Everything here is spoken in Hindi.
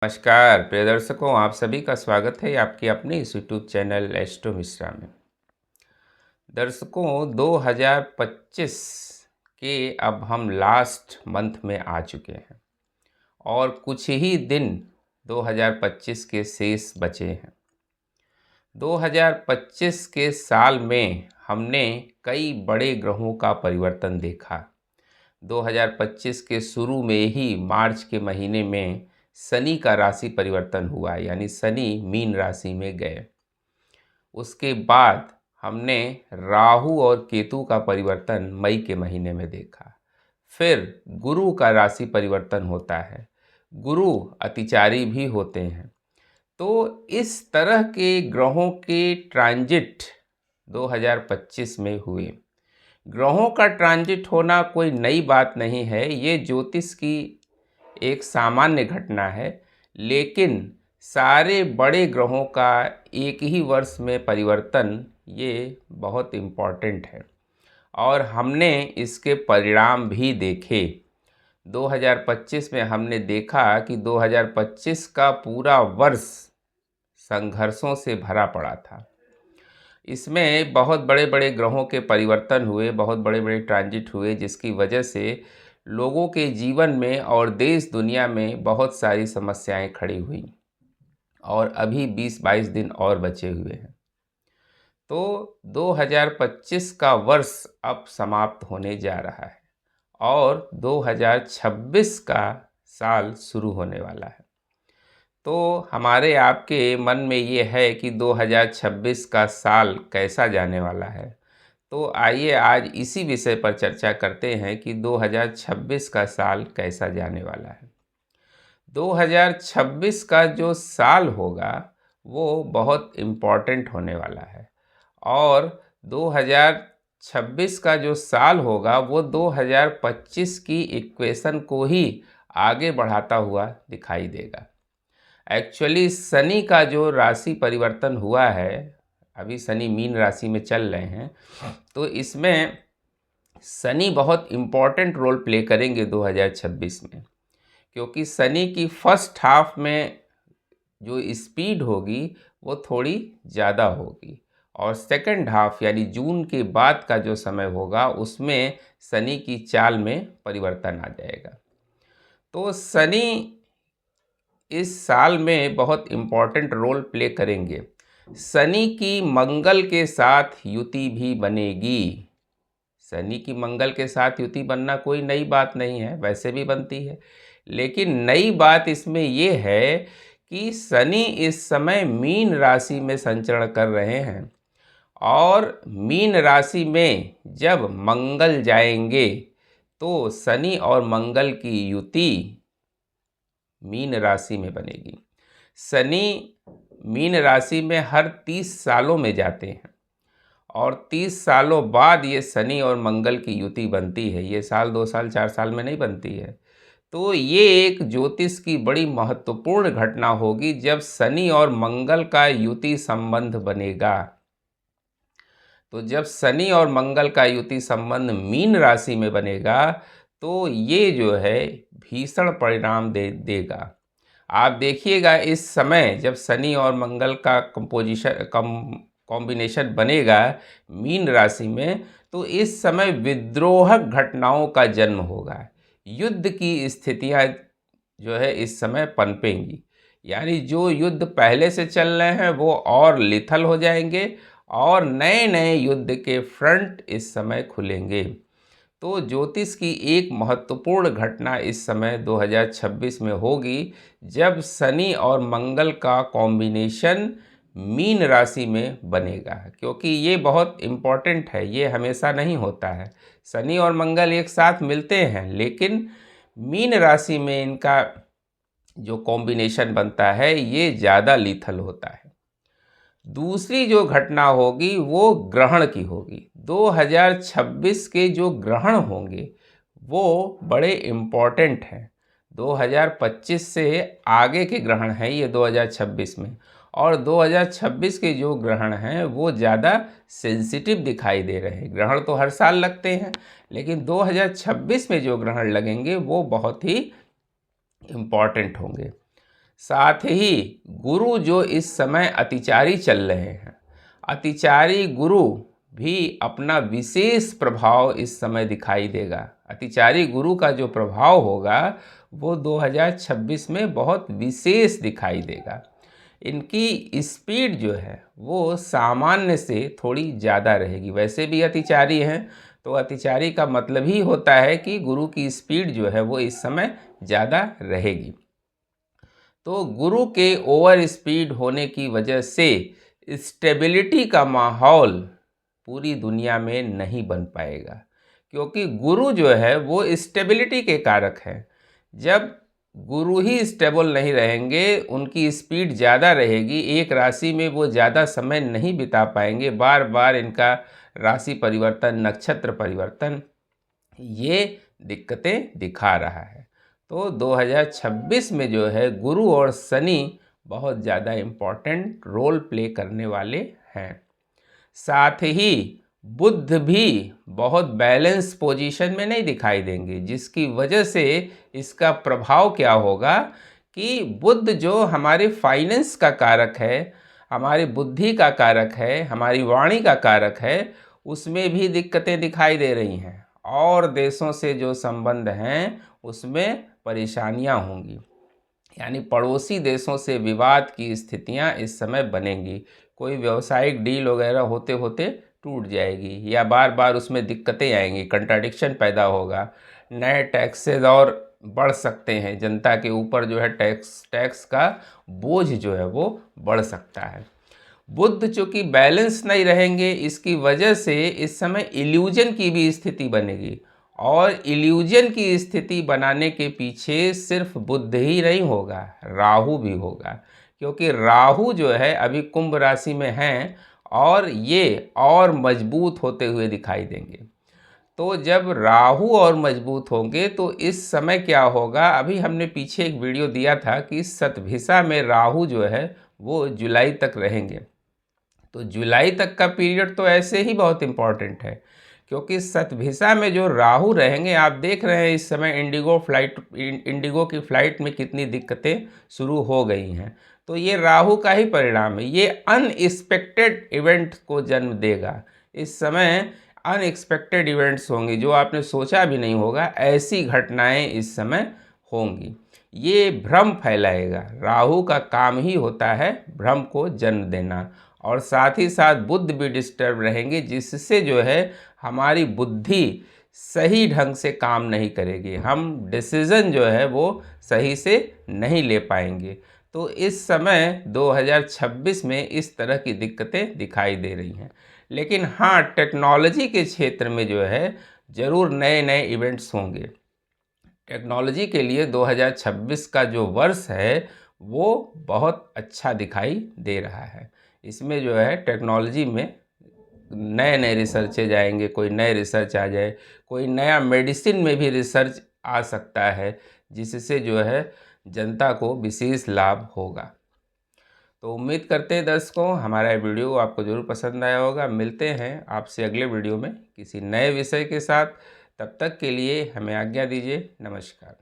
नमस्कार प्रिय दर्शकों, आप सभी का स्वागत है आपके अपने इस यूट्यूब चैनल एस्ट्रो मिश्रा में। दर्शकों, 2025 के अब हम लास्ट मंथ में आ चुके हैं और कुछ ही दिन 2025 के शेष बचे हैं। 2025 के साल में हमने कई बड़े ग्रहों का परिवर्तन देखा। 2025 के शुरू में ही मार्च के महीने में शनि का राशि परिवर्तन हुआ, यानी शनि मीन राशि में गए। उसके बाद हमने राहु और केतु का परिवर्तन मई के महीने में देखा। फिर गुरु का राशि परिवर्तन होता है। गुरु अतिचारी भी होते हैं। तो इस तरह के ग्रहों के ट्रांजिट 2025 में हुए। ग्रहों का ट्रांजिट होना कोई नई बात नहीं है, ये ज्योतिष की एक सामान्य घटना है। लेकिन सारे बड़े ग्रहों का एक ही वर्ष में परिवर्तन ये बहुत इम्पॉर्टेंट है और हमने इसके परिणाम भी देखे। 2025 में हमने देखा कि 2025 का पूरा वर्ष संघर्षों से भरा पड़ा था। इसमें बहुत बड़े बड़े ग्रहों के परिवर्तन हुए, बहुत बड़े बड़े ट्रांजिट हुए, जिसकी वजह से लोगों के जीवन में और देश दुनिया में बहुत सारी समस्याएं खड़ी हुई और अभी 20-22 दिन और बचे हुए हैं। तो 2025 का वर्ष अब समाप्त होने जा रहा है और 2026 का साल शुरू होने वाला है। तो हमारे आपके मन में ये है कि 2026 का साल कैसा जाने वाला है। तो आइए आज इसी विषय पर चर्चा करते हैं कि 2026 का साल कैसा जाने वाला है। 2026 का जो साल होगा वो बहुत इम्पॉर्टेंट होने वाला है और 2026 का जो साल होगा वो 2025 की इक्वेशन को ही आगे बढ़ाता हुआ दिखाई देगा। एक्चुअली शनि का जो राशि परिवर्तन हुआ है, अभी शनि मीन राशि में चल रहे हैं, तो इसमें शनि बहुत इम्पॉर्टेंट रोल प्ले करेंगे 2026 में, क्योंकि शनि की फर्स्ट हाफ में जो स्पीड होगी वो थोड़ी ज़्यादा होगी और सेकंड हाफ यानी जून के बाद का जो समय होगा उसमें शनि की चाल में परिवर्तन आ जाएगा। तो शनि इस साल में बहुत इम्पॉर्टेंट रोल प्ले करेंगे। शनि की मंगल के साथ युति भी बनेगी। शनि की मंगल के साथ युति बनना कोई नई बात नहीं है, वैसे भी बनती है, लेकिन नई बात इसमें ये है कि शनि इस समय मीन राशि में संचरण कर रहे हैं और मीन राशि में जब मंगल जाएंगे तो शनि और मंगल की युति मीन राशि में बनेगी। शनि मीन राशि में हर 30 सालों में जाते हैं और 30 सालों बाद ये शनि और मंगल की युति बनती है। ये साल 2 साल 4 साल में नहीं बनती है। तो ये एक ज्योतिष की बड़ी महत्वपूर्ण घटना होगी जब शनि और मंगल का युति संबंध बनेगा। तो जब शनि और मंगल का युति संबंध मीन राशि में बनेगा तो ये जो है भीषण परिणाम देगा। आप देखिएगा इस समय जब शनि और मंगल का कॉम्बिनेशन बनेगा मीन राशि में, तो इस समय विद्रोहक घटनाओं का जन्म होगा। युद्ध की स्थितियां जो है इस समय पनपेंगी, यानी जो युद्ध पहले से चल रहे हैं वो और लिथल हो जाएंगे और नए नए युद्ध के फ्रंट इस समय खुलेंगे। तो ज्योतिष की एक महत्वपूर्ण घटना इस समय 2026 में होगी जब शनि और मंगल का कॉम्बिनेशन मीन राशि में बनेगा, क्योंकि ये बहुत इम्पॉर्टेंट है, ये हमेशा नहीं होता है। शनि और मंगल एक साथ मिलते हैं लेकिन मीन राशि में इनका जो कॉम्बिनेशन बनता है ये ज़्यादा लीथल होता है। दूसरी जो घटना होगी वो ग्रहण की होगी। 2026 के जो ग्रहण होंगे वो बड़े इम्पॉर्टेंट हैं। 2025 से आगे के ग्रहण हैं ये 2026 में, और 2026 के जो ग्रहण हैं वो ज़्यादा सेंसिटिव दिखाई दे रहे हैं। ग्रहण तो हर साल लगते हैं लेकिन 2026 में जो ग्रहण लगेंगे वो बहुत ही इम्पॉर्टेंट होंगे। साथ ही गुरु जो इस समय अतिचारी चल रहे हैं, अतिचारी गुरु भी अपना विशेष प्रभाव इस समय दिखाई देगा। अतिचारी गुरु का जो प्रभाव होगा वो 2026 में बहुत विशेष दिखाई देगा। इनकी स्पीड जो है वो सामान्य से थोड़ी ज़्यादा रहेगी। वैसे भी अतिचारी हैं, तो अतिचारी का मतलब ही होता है कि गुरु की स्पीड जो है वो इस समय ज़्यादा रहेगी। तो गुरु के ओवर स्पीड होने की वजह से स्टेबिलिटी का माहौल पूरी दुनिया में नहीं बन पाएगा, क्योंकि गुरु जो है वो स्टेबिलिटी के कारक है। जब गुरु ही स्टेबल नहीं रहेंगे, उनकी स्पीड ज़्यादा रहेगी, एक राशि में वो ज़्यादा समय नहीं बिता पाएंगे, बार बार इनका राशि परिवर्तन, नक्षत्र परिवर्तन, ये दिक्कतें दिखा रहा है। तो 2026 में जो है गुरु और शनि बहुत ज़्यादा इम्पॉर्टेंट रोल प्ले करने वाले हैं। साथ ही बुध भी बहुत बैलेंस पोजीशन में नहीं दिखाई देंगे, जिसकी वजह से इसका प्रभाव क्या होगा कि बुध जो हमारे फाइनेंस का कारक है, हमारी बुद्धि का कारक है, हमारी वाणी का कारक है, उसमें भी दिक्कतें दिखाई दे रही हैं। और देशों से जो संबंध हैं उसमें परेशानियां होंगी, यानी पड़ोसी देशों से विवाद की स्थितियां इस समय बनेंगी। कोई व्यावसायिक डील वगैरह होते होते टूट जाएगी, या बार बार उसमें दिक्कतें आएंगी, कंट्राडिक्शन पैदा होगा। नए टैक्सेस और बढ़ सकते हैं, जनता के ऊपर जो है टैक्स का बोझ जो है वो बढ़ सकता है। बुध चूँकि बैलेंस नहीं रहेंगे, इसकी वजह से इस समय इल्यूजन की भी स्थिति बनेगी। और इल्यूजन की स्थिति बनाने के पीछे सिर्फ बुध ही नहीं होगा, राहु भी होगा, क्योंकि राहु जो है अभी कुंभ राशि में हैं और ये और मजबूत होते हुए दिखाई देंगे। तो जब राहु और मजबूत होंगे तो इस समय क्या होगा, अभी हमने पीछे एक वीडियो दिया था कि शतभिषा में राहु जो है वो जुलाई तक रहेंगे। तो जुलाई तक का पीरियड तो ऐसे ही बहुत इम्पॉर्टेंट है, क्योंकि शतभिषा में जो राहु रहेंगे, आप देख रहे हैं इस समय इंडिगो की फ़्लाइट में कितनी दिक्कतें शुरू हो गई हैं। तो ये राहु का ही परिणाम है, ये अनएक्सपेक्टेड इवेंट को जन्म देगा। इस समय अनएक्सपेक्टेड इवेंट्स होंगे जो आपने सोचा भी नहीं होगा, ऐसी घटनाएं इस समय होंगी। ये भ्रम फैलाएगा, राहु का काम ही होता है भ्रम को जन्म देना। और साथ ही साथ बुध भी डिस्टर्ब रहेंगे, जिससे जो है हमारी बुद्धि सही ढंग से काम नहीं करेगी, हम डिसीज़न जो है वो सही से नहीं ले पाएंगे। तो इस समय 2026 में इस तरह की दिक्कतें दिखाई दे रही हैं। लेकिन हाँ, टेक्नोलॉजी के क्षेत्र में जो है ज़रूर नए नए इवेंट्स होंगे। टेक्नोलॉजी के लिए 2026 का जो वर्ष है वो बहुत अच्छा दिखाई दे रहा है। इसमें जो है टेक्नोलॉजी में नए नए रिसर्चेज आएंगे, कोई नए रिसर्च आ जाए, कोई नया मेडिसिन में भी रिसर्च आ सकता है, जिससे जो है जनता को विशेष लाभ होगा। तो उम्मीद करते हैं दर्शकों हमारा वीडियो आपको ज़रूर पसंद आया होगा। मिलते हैं आपसे अगले वीडियो में किसी नए विषय के साथ। तब तक के लिए हमें आज्ञा दीजिए। नमस्कार।